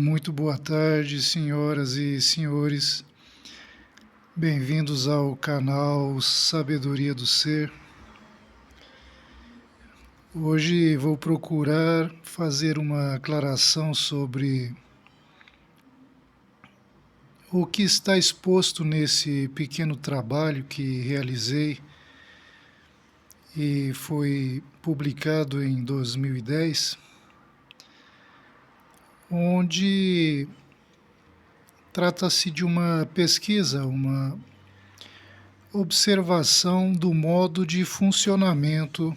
Muito boa tarde, senhoras e senhores. Bem-vindos ao canal Sabedoria do Ser. Hoje vou procurar fazer uma aclaração sobre o que está exposto nesse pequeno trabalho que realizei e foi publicado em 2010, onde trata-se de uma pesquisa, uma observação do modo de funcionamento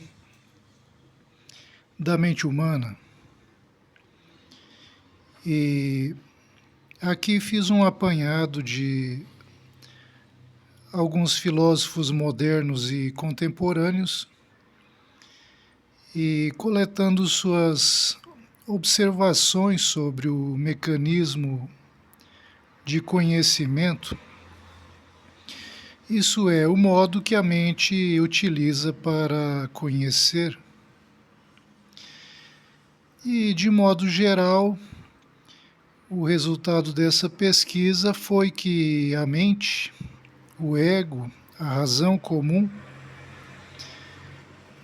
da mente humana. E aqui fiz um apanhado de alguns filósofos modernos e contemporâneos e coletando suas observações sobre o mecanismo de conhecimento, isso é, o modo que a mente utiliza para conhecer. E, de modo geral, o resultado dessa pesquisa foi que a mente, o ego, a razão comum,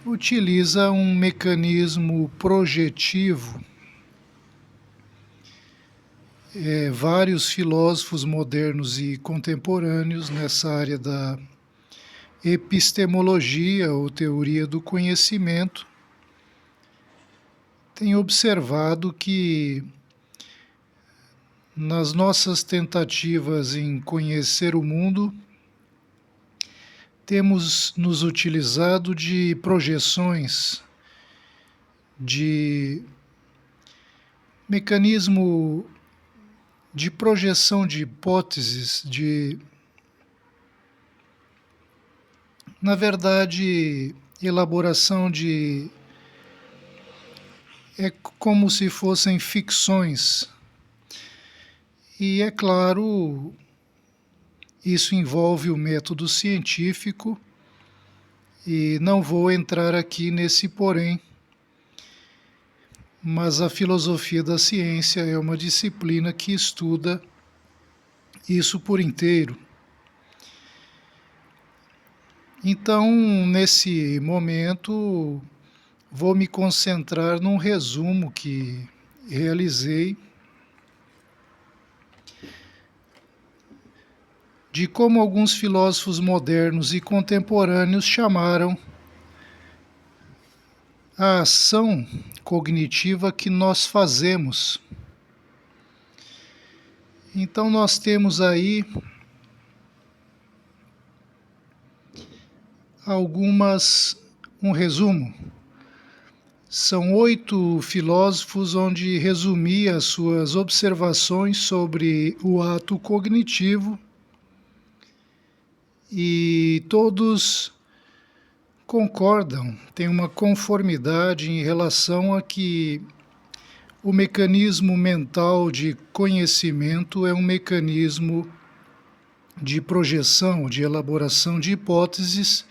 utiliza um mecanismo projetivo. Vários filósofos modernos e contemporâneos nessa área da epistemologia ou teoria do conhecimento têm observado que nas nossas tentativas em conhecer o mundo, temos nos utilizado de projeções, de mecanismo de projeção de hipóteses, na verdade, elaboração de... É como se fossem ficções. E, é claro, isso envolve o método científico e não vou entrar aqui nesse porém, mas a filosofia da ciência é uma disciplina que estuda isso por inteiro. Então, nesse momento, vou me concentrar num resumo que realizei de como alguns filósofos modernos e contemporâneos chamaram a ação cognitiva que nós fazemos. Então nós temos aí um resumo. São 8 filósofos onde resumi as suas observações sobre o ato cognitivo e todos concordam, têm uma conformidade em relação a que o mecanismo mental de conhecimento é um mecanismo de projeção, de elaboração de hipóteses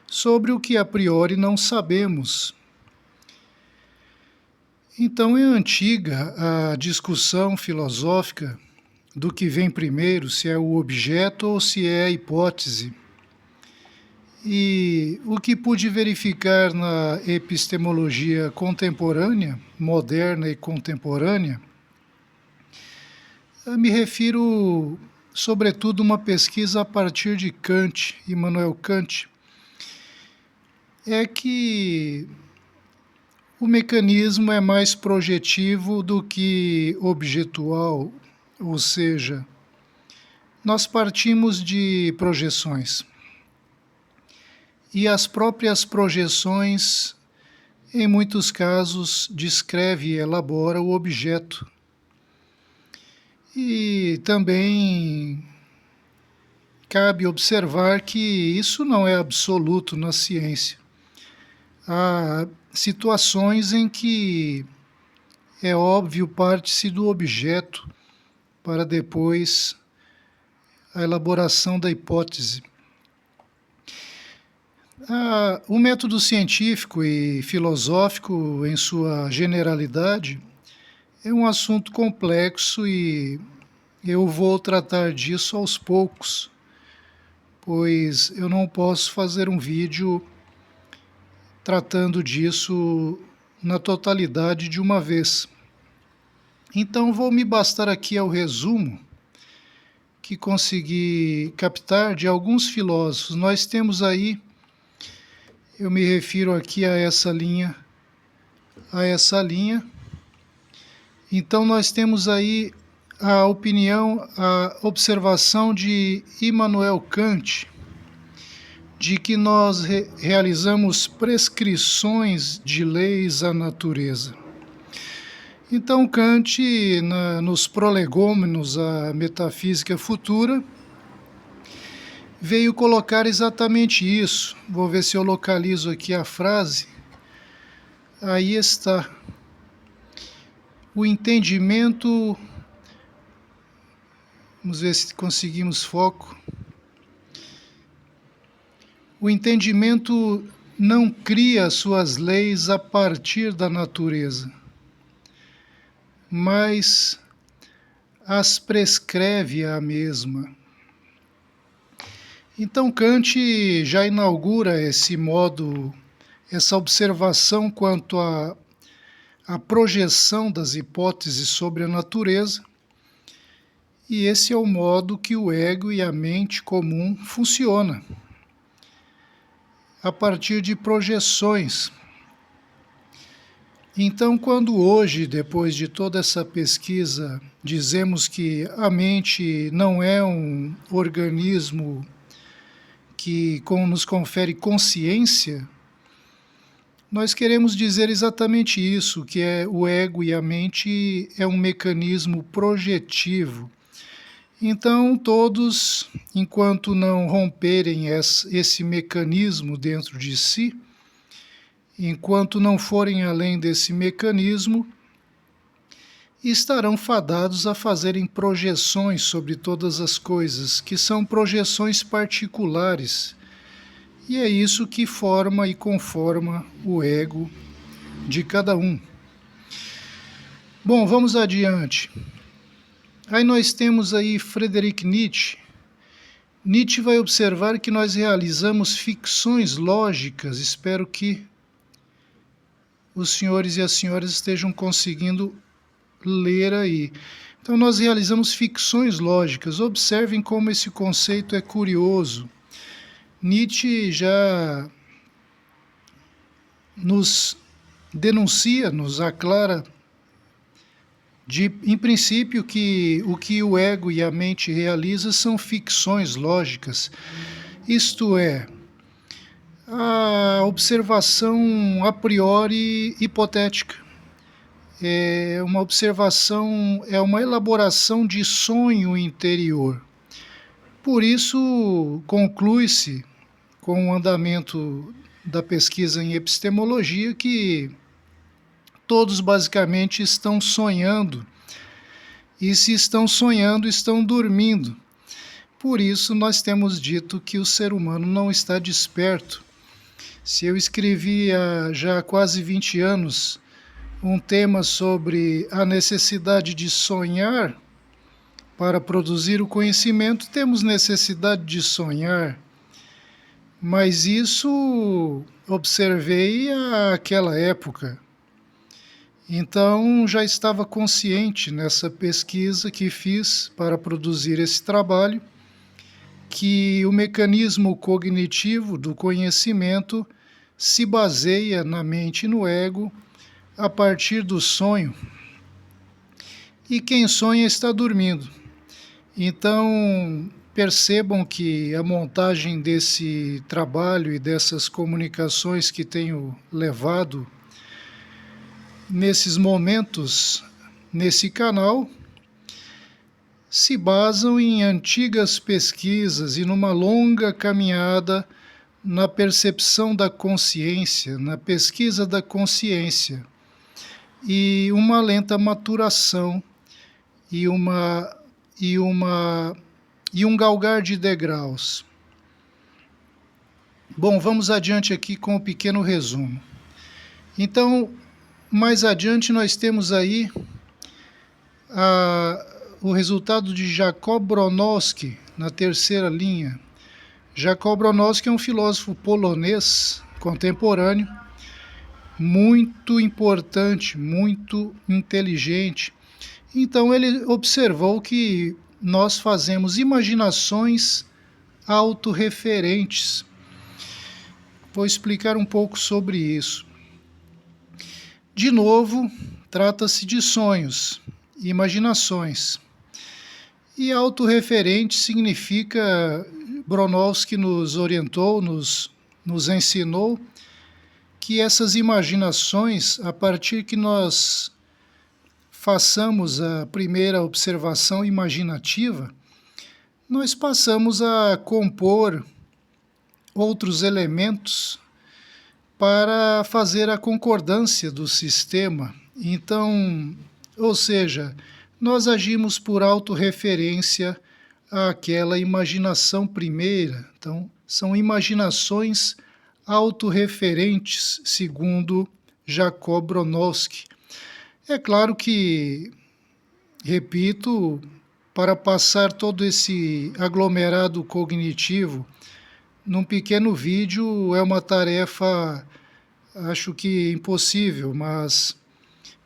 sobre o que a priori não sabemos. Então é antiga a discussão filosófica do que vem primeiro, se é o objeto ou se é a hipótese. E o que pude verificar na epistemologia contemporânea, moderna e contemporânea, me refiro, sobretudo, a uma pesquisa a partir de Kant, Immanuel Kant, é que o mecanismo é mais projetivo do que objetual, ou seja, nós partimos de projeções. E as próprias projeções, em muitos casos, descreve e elabora o objeto. E também cabe observar que isso não é absoluto na ciência. Há situações em que é óbvio parte-se do objeto para depois a elaboração da hipótese. O método científico e filosófico, em sua generalidade, É um assunto complexo e eu vou tratar disso aos poucos, pois eu não posso fazer um vídeo tratando disso na totalidade de uma vez. Então vou me bastar aqui ao resumo que consegui captar de alguns filósofos. Nós temos aí, eu me refiro aqui a essa linha, Então nós temos aí a opinião, a observação de Immanuel Kant, de que nós realizamos prescrições de leis à natureza. Então Kant, nos prolegômenos à metafísica futura, veio colocar exatamente isso. Vou ver se eu localizo aqui a frase. Aí está. O entendimento... Vamos ver se conseguimos foco. O entendimento não cria suas leis a partir da natureza, mas as prescreve a mesma. Então Kant já inaugura esse modo, essa observação quanto à projeção das hipóteses sobre a natureza, e esse é o modo que o ego e a mente comum funcionam, a partir de projeções. Então, quando hoje, depois de toda essa pesquisa, dizemos que a mente não é um organismo que nos confere consciência, nós queremos dizer exatamente isso, que o ego e a mente é um mecanismo projetivo. Então, todos, enquanto não romperem esse mecanismo dentro de si, enquanto não forem além desse mecanismo, estarão fadados a fazerem projeções sobre todas as coisas, que são projeções particulares. E é isso que forma e conforma o ego de cada um. Bom, vamos adiante. Aí nós temos aí Friedrich Nietzsche. Nietzsche vai observar que nós realizamos ficções lógicas. Espero que os senhores e as senhoras estejam conseguindo ler aí. Então nós realizamos ficções lógicas. Observem como esse conceito é curioso. Nietzsche já nos denuncia, nos aclara, em princípio, que o ego e a mente realizam são ficções lógicas. Isto é, a observação a priori hipotética. É uma observação, é uma elaboração de sonho interior. Por isso, conclui-se, com o andamento da pesquisa em epistemologia, que todos basicamente estão sonhando, e se estão sonhando, estão dormindo. Por isso, nós temos dito que o ser humano não está desperto. Se eu escrevi há já quase 20 anos um tema sobre a necessidade de sonhar para produzir o conhecimento, temos necessidade de sonhar, mas isso observei àquela época. Então já estava consciente nessa pesquisa que fiz para produzir esse trabalho, que o mecanismo cognitivo do conhecimento se baseia na mente e no ego a partir do sonho. E quem sonha está dormindo. Então, percebam que a montagem desse trabalho e dessas comunicações que tenho levado nesses momentos, nesse canal, se basam em antigas pesquisas e numa longa caminhada na percepção da consciência, na pesquisa da consciência, e uma lenta maturação e um galgar de degraus. Bom, vamos adiante aqui com um pequeno resumo. Então, mais adiante nós temos aí o resultado de Jacob Bronowski na terceira linha. Jacob Bronowski é um filósofo polonês contemporâneo, muito importante, muito inteligente. Então ele observou que nós fazemos imaginações autorreferentes. Vou explicar um pouco sobre isso. De novo, trata-se de sonhos, imaginações. E autorreferente significa, Bronowski nos orientou, nos ensinou, que essas imaginações, a partir que nós façamos a primeira observação imaginativa, nós passamos a compor outros elementos para fazer a concordância do sistema. Então, ou seja, nós agimos por autorreferência àquela imaginação primeira. Então, são imaginações autorreferentes, segundo Jacob Bronowski. É claro que, repito, para passar todo esse aglomerado cognitivo num pequeno vídeo é uma tarefa, acho que impossível, mas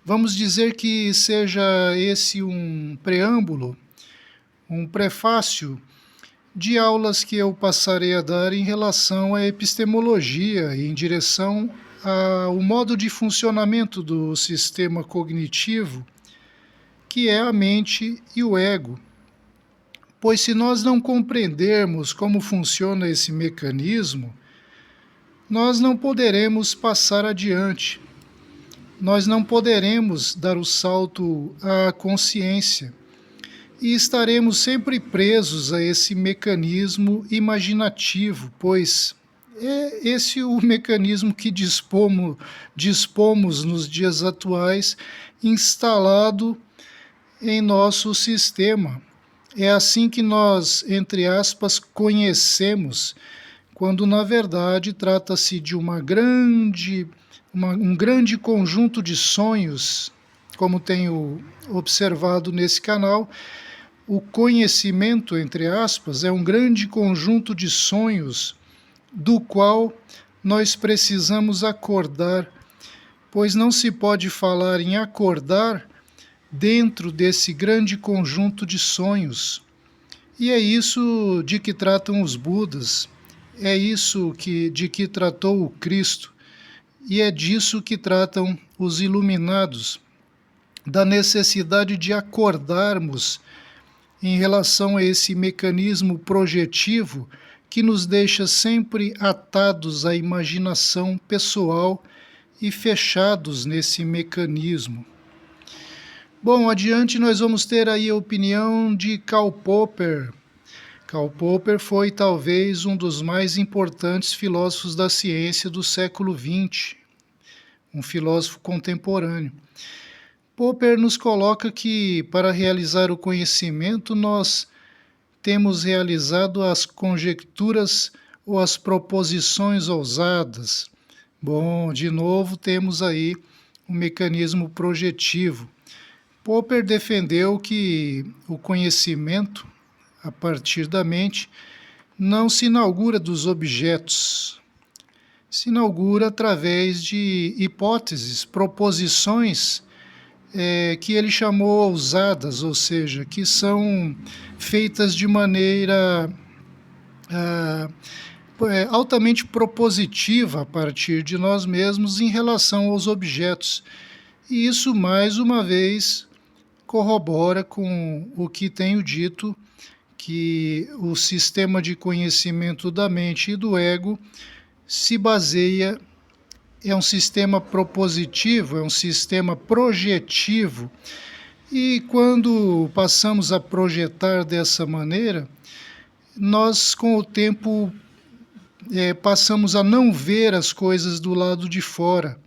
vamos dizer que seja esse um preâmbulo, um prefácio de aulas que eu passarei a dar em relação à epistemologia e em direção ao modo de funcionamento do sistema cognitivo, que é a mente e o ego. Pois se nós não compreendermos como funciona esse mecanismo, nós não poderemos passar adiante. Nós não poderemos dar o salto à consciência e estaremos sempre presos a esse mecanismo imaginativo, pois é esse o mecanismo que dispomos nos dias atuais, instalado em nosso sistema. É assim que nós, entre aspas, conhecemos, quando na verdade trata-se de um grande conjunto de sonhos, como tenho observado nesse canal. O conhecimento, entre aspas, é um grande conjunto de sonhos do qual nós precisamos acordar, pois não se pode falar em acordar dentro desse grande conjunto de sonhos. E é isso de que tratam os Budas, é isso de que tratou o Cristo, e é disso que tratam os iluminados, da necessidade de acordarmos em relação a esse mecanismo projetivo que nos deixa sempre atados à imaginação pessoal e fechados nesse mecanismo. Bom, adiante nós vamos ter aí a opinião de Karl Popper. Karl Popper foi talvez um dos mais importantes filósofos da ciência do século XX, um filósofo contemporâneo. Popper nos coloca que, para realizar o conhecimento, nós temos realizado as conjecturas ou as proposições ousadas. Bom, de novo temos aí um mecanismo projetivo. Popper defendeu que o conhecimento, a partir da mente, não se inaugura dos objetos, se inaugura através de hipóteses, proposições que ele chamou ousadas, ou seja, que são feitas de maneira altamente propositiva a partir de nós mesmos em relação aos objetos. E isso, mais uma vez, corrobora com o que tenho dito, que o sistema de conhecimento da mente e do ego se baseia, é um sistema propositivo, é um sistema projetivo. E quando passamos a projetar dessa maneira, nós com o tempo passamos a não ver as coisas do lado de fora.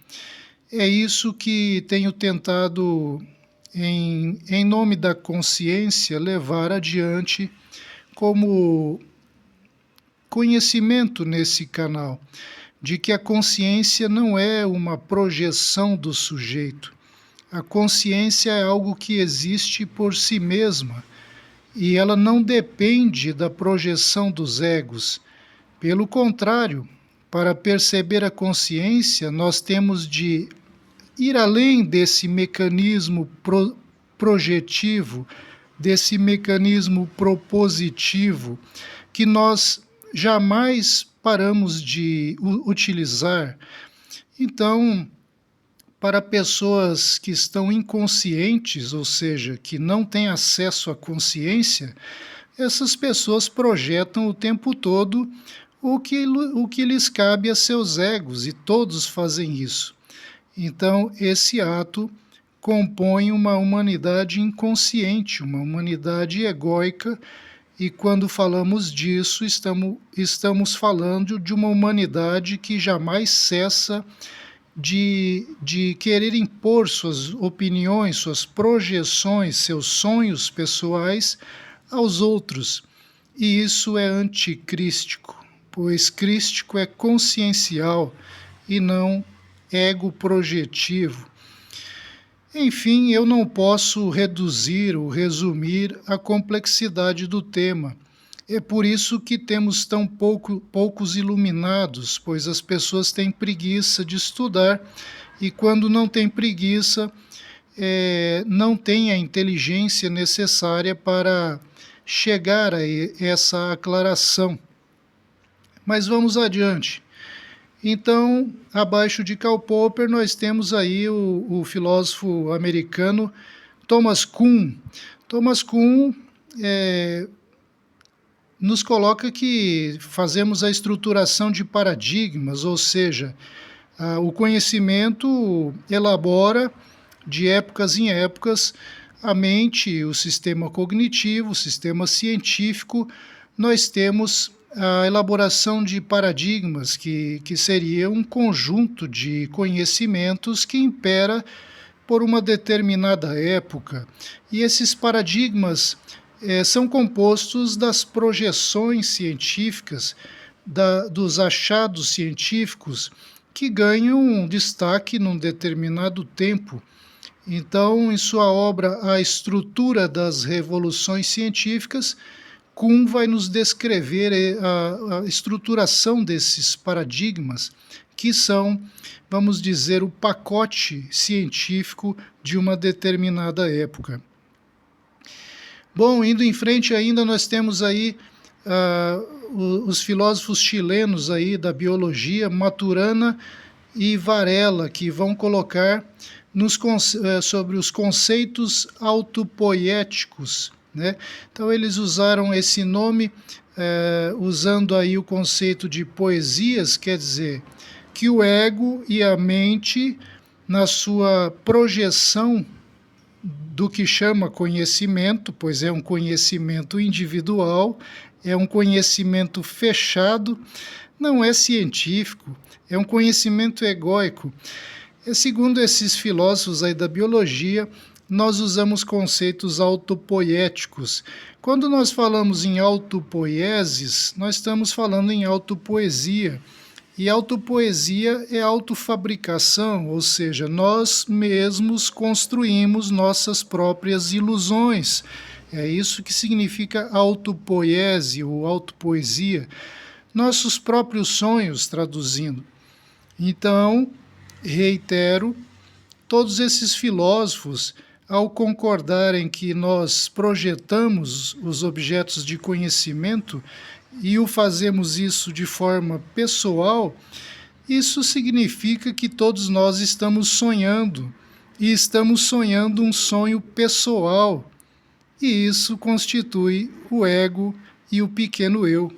É isso que tenho tentado, em nome da consciência, levar adiante como conhecimento nesse canal, de que a consciência não é uma projeção do sujeito. A consciência é algo que existe por si mesma e ela não depende da projeção dos egos. Pelo contrário, para perceber a consciência, nós temos de ir além desse mecanismo projetivo, desse mecanismo propositivo, que nós jamais paramos de utilizar. Então, para pessoas que estão inconscientes, ou seja, que não têm acesso à consciência, essas pessoas projetam o tempo todo o que lhes cabe a seus egos, e todos fazem isso. Então, esse ato compõe uma humanidade inconsciente, uma humanidade egóica, e quando falamos disso, estamos falando de uma humanidade que jamais cessa de querer impor suas opiniões, suas projeções, seus sonhos pessoais aos outros. E isso é anticrístico, pois crístico é consciencial e não ego projetivo. Enfim, eu não posso reduzir ou resumir a complexidade do tema. É por isso que temos tão poucos iluminados, pois as pessoas têm preguiça de estudar e, quando não têm preguiça, não têm a inteligência necessária para chegar a essa aclaração. Mas vamos adiante. Então, abaixo de Karl Popper, nós temos aí o filósofo americano Thomas Kuhn. Thomas Kuhn nos coloca que fazemos a estruturação de paradigmas, ou seja, o conhecimento elabora de épocas em épocas a mente, o sistema cognitivo, o sistema científico. Nós temos a elaboração de paradigmas, que seria um conjunto de conhecimentos que impera por uma determinada época. E esses paradigmas são compostos das projeções científicas, dos achados científicos que ganham destaque num determinado tempo. Então, em sua obra A Estrutura das Revoluções Científicas, Kuhn vai nos descrever a estruturação desses paradigmas, que são, vamos dizer, o pacote científico de uma determinada época. Bom, indo em frente ainda, nós temos aí os filósofos chilenos aí da biologia, Maturana e Varela, que vão colocar sobre os conceitos autopoéticos, né? Então eles usaram esse nome, usando aí o conceito de poesias, quer dizer, que o ego e a mente, na sua projeção do que chama conhecimento, pois é um conhecimento individual, é um conhecimento fechado, não é científico, é um conhecimento egóico. Segundo esses filósofos aí da biologia, nós usamos conceitos autopoéticos. Quando nós falamos em autopoieses, nós estamos falando em autopoesia. E autopoesia é autofabricação, ou seja, nós mesmos construímos nossas próprias ilusões. É isso que significa autopoiese ou autopoesia. Nossos próprios sonhos, traduzindo. Então, reitero, todos esses filósofos, ao concordarem que nós projetamos os objetos de conhecimento e o fazemos isso de forma pessoal, isso significa que todos nós estamos sonhando, e estamos sonhando um sonho pessoal, e isso constitui o ego e o pequeno eu.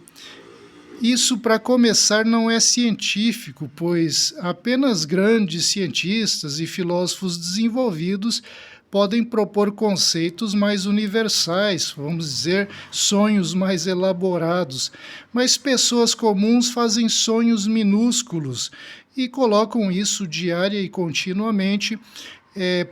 Isso, para começar, não é científico, pois apenas grandes cientistas e filósofos desenvolvidos podem propor conceitos mais universais, vamos dizer, sonhos mais elaborados. Mas pessoas comuns fazem sonhos minúsculos e colocam isso diária e continuamente,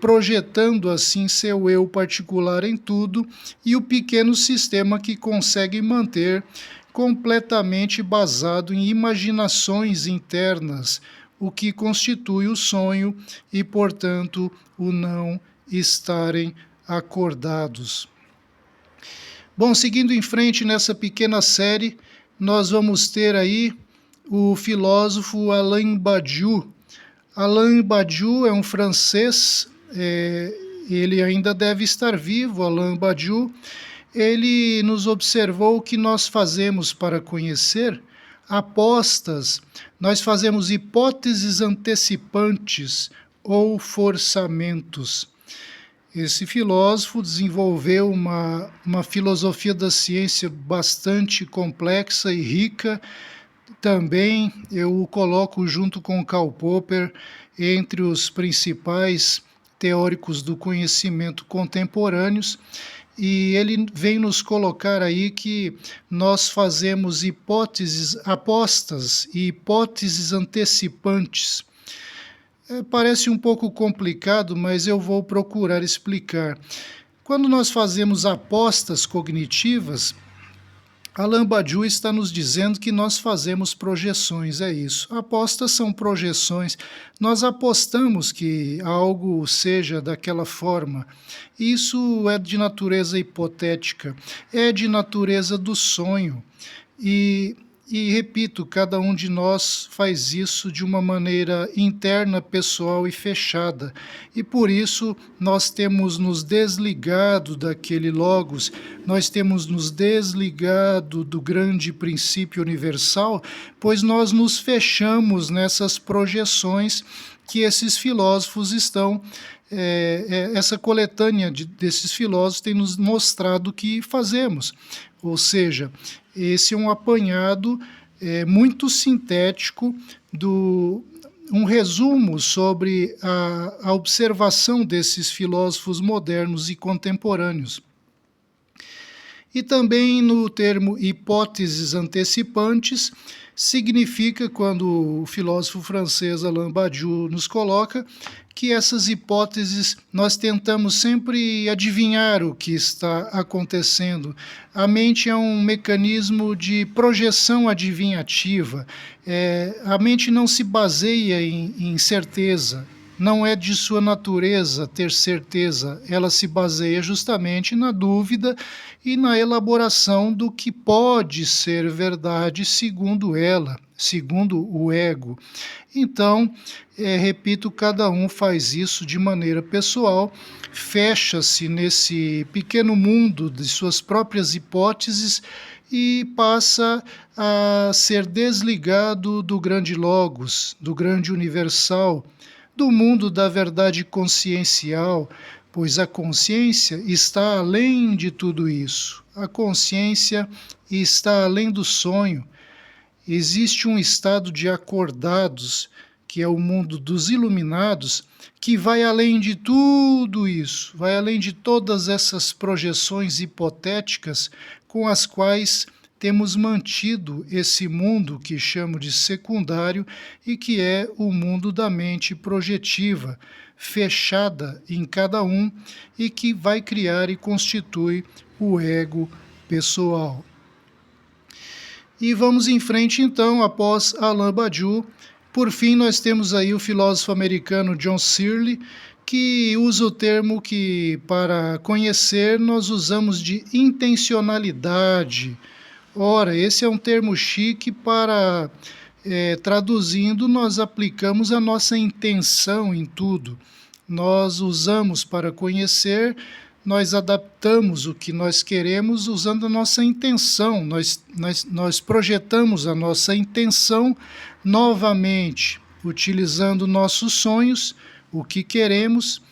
projetando assim seu eu particular em tudo e o pequeno sistema que consegue manter completamente basado em imaginações internas, o que constitui o sonho e, portanto, o não estarem acordados. Bom, seguindo em frente nessa pequena série, nós vamos ter aí o filósofo Alain Badiou. Alain Badiou é um francês, ele ainda deve estar vivo, Alain Badiou. Ele nos observou que nós fazemos para conhecer apostas, nós fazemos hipóteses antecipantes ou forçamentos. Esse filósofo desenvolveu uma filosofia da ciência bastante complexa e rica. Também eu o coloco junto com Karl Popper entre os principais teóricos do conhecimento contemporâneos, e ele vem nos colocar aí que nós fazemos apostas e hipóteses antecipantes. Parece um pouco complicado, mas eu vou procurar explicar. Quando nós fazemos apostas cognitivas, Alain Badiou está nos dizendo que nós fazemos projeções, é isso. Apostas são projeções. Nós apostamos que algo seja daquela forma. Isso é de natureza hipotética, é de natureza do sonho. E repito, cada um de nós faz isso de uma maneira interna, pessoal e fechada. E por isso nós temos nos desligado daquele logos, nós temos nos desligado do grande princípio universal, pois nós nos fechamos nessas projeções que esses filósofos estão... essa coletânea desses filósofos tem nos mostrado que fazemos. Ou seja, esse é um apanhado muito sintético, um resumo sobre a observação desses filósofos modernos e contemporâneos. E também no termo hipóteses antecipantes, significa, quando o filósofo francês Alain Badiou nos coloca, que essas hipóteses nós tentamos sempre adivinhar o que está acontecendo. A mente é um mecanismo de projeção adivinhativa. A mente não se baseia em certeza. Não é de sua natureza ter certeza, ela se baseia justamente na dúvida e na elaboração do que pode ser verdade segundo ela, segundo o ego. Então, repito, cada um faz isso de maneira pessoal, fecha-se nesse pequeno mundo de suas próprias hipóteses e passa a ser desligado do grande logos, do grande universal, do mundo da verdade consciencial, pois a consciência está além de tudo isso. A consciência está além do sonho. Existe um estado de acordados, que é o mundo dos iluminados, que vai além de tudo isso, vai além de todas essas projeções hipotéticas com as quais temos mantido esse mundo que chamo de secundário e que é o mundo da mente projetiva, fechada em cada um e que vai criar e constitui o ego pessoal. E vamos em frente então, após Alain Badiou. Por fim, nós temos aí o filósofo americano John Searle, que usa o termo que, para conhecer, nós usamos de intencionalidade. Ora, esse é um termo chique para, traduzindo, nós aplicamos a nossa intenção em tudo. Nós usamos para conhecer, nós adaptamos o que nós queremos usando a nossa intenção. Nós projetamos a nossa intenção novamente, utilizando nossos sonhos, o que queremos,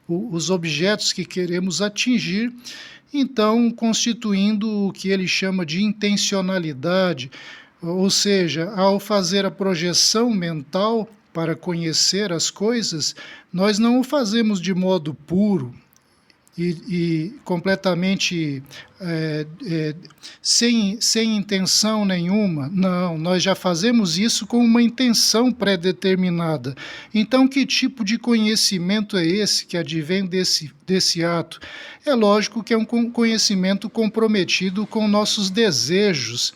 os objetos que queremos atingir, então constituindo o que ele chama de intencionalidade, ou seja, ao fazer a projeção mental para conhecer as coisas, nós não o fazemos de modo puro. e completamente sem intenção nenhuma. Não, nós já fazemos isso com uma intenção pré-determinada. Então, que tipo de conhecimento é esse que advém desse ato? É lógico que é um conhecimento comprometido com nossos desejos.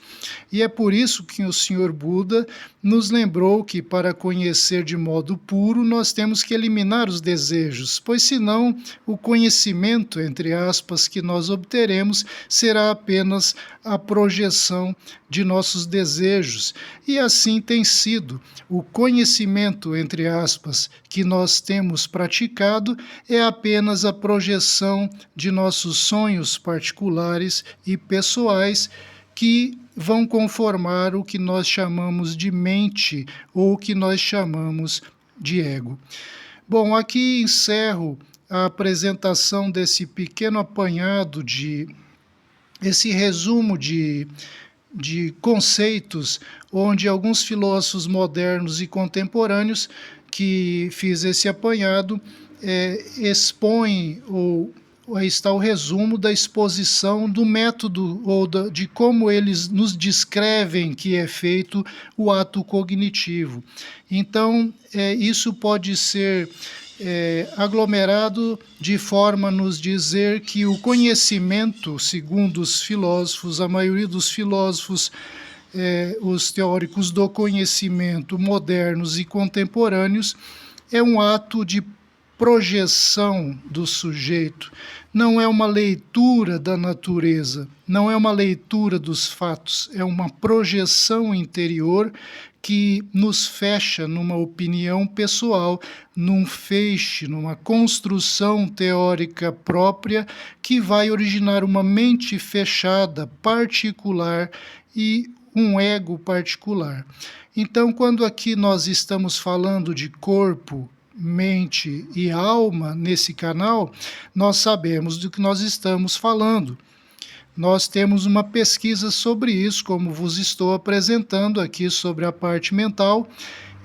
E é por isso que o Senhor Buda nos lembrou que para conhecer de modo puro nós temos que eliminar os desejos, pois senão o conhecimento, entre aspas, que nós obteremos será apenas a projeção de nossos desejos. E assim tem sido. O conhecimento, entre aspas, que nós temos praticado é apenas a projeção de nossos sonhos particulares e pessoais que vão conformar o que nós chamamos de mente ou o que nós chamamos de ego. Bom, aqui encerro a apresentação desse pequeno apanhado esse resumo de conceitos, onde alguns filósofos modernos e contemporâneos que fiz esse apanhado expõem, ou aí está o resumo da exposição do método ou de como eles nos descrevem que é feito o ato cognitivo. Então, isso pode ser aglomerado de forma a nos dizer que o conhecimento, segundo os filósofos, a maioria dos filósofos, os teóricos do conhecimento modernos e contemporâneos, é um ato de projeção do sujeito, não é uma leitura da natureza, não é uma leitura dos fatos, é uma projeção interior que nos fecha numa opinião pessoal, num feixe, numa construção teórica própria que vai originar uma mente fechada, particular e um ego particular. Então, quando aqui nós estamos falando de corpo, mente e alma nesse canal, nós sabemos do que nós estamos falando. Nós temos uma pesquisa sobre isso, como vos estou apresentando aqui sobre a parte mental,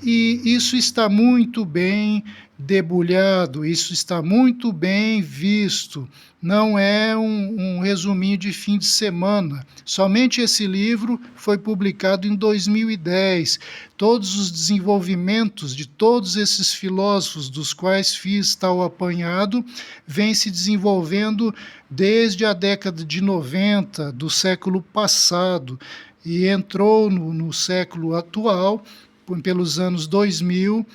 e isso está muito bem debulhado, isso está muito bem visto. Não é um resuminho de fim de semana. Somente esse livro foi publicado em 2010. Todos os desenvolvimentos de todos esses filósofos dos quais fiz tal apanhado vêm se desenvolvendo desde a década de 90 do século passado e entrou no século atual, pelos anos 2000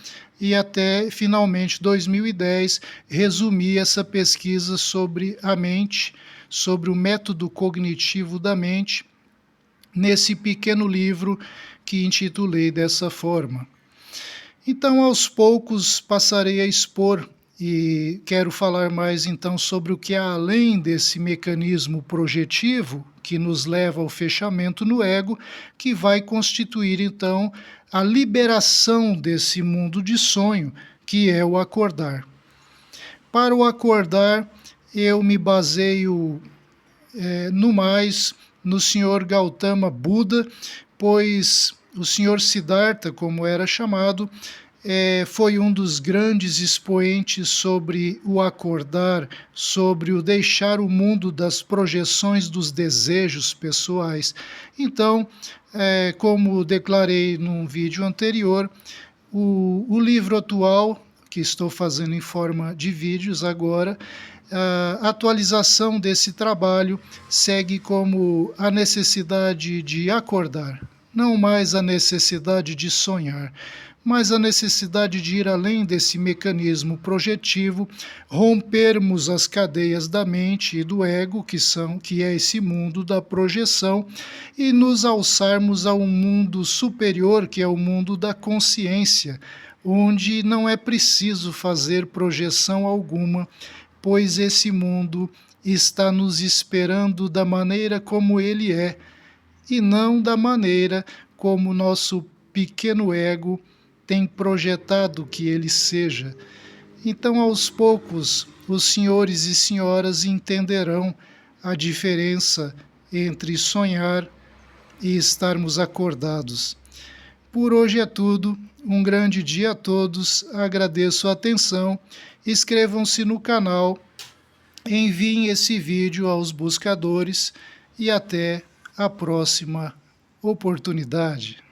e até finalmente 2010, resumi essa pesquisa sobre a mente, sobre o método cognitivo da mente, nesse pequeno livro que intitulei dessa forma. Então, aos poucos, passarei a expor e quero falar mais então sobre o que há além desse mecanismo projetivo que nos leva ao fechamento no ego, que vai constituir então a liberação desse mundo de sonho, que é o acordar. Para o acordar, eu me baseio no mais no Sr. Gautama Buda, pois o Sr. Siddhartha, como era chamado, foi um dos grandes expoentes sobre o acordar, sobre o deixar o mundo das projeções dos desejos pessoais. Então, como declarei num vídeo anterior, o livro atual, que estou fazendo em forma de vídeos agora, a atualização desse trabalho segue como a necessidade de acordar, não mais a necessidade de sonhar, mas a necessidade de ir além desse mecanismo projetivo, rompermos as cadeias da mente e do ego, que é esse mundo da projeção, e nos alçarmos a um mundo superior, que é o mundo da consciência, onde não é preciso fazer projeção alguma, pois esse mundo está nos esperando da maneira como ele é, e não da maneira como nosso pequeno ego tem projetado que ele seja. Então, aos poucos, os senhores e senhoras entenderão a diferença entre sonhar e estarmos acordados. Por hoje é tudo. Um grande dia a todos. Agradeço a atenção. Inscrevam-se no canal enviem esse vídeo aos buscadores e até a próxima oportunidade.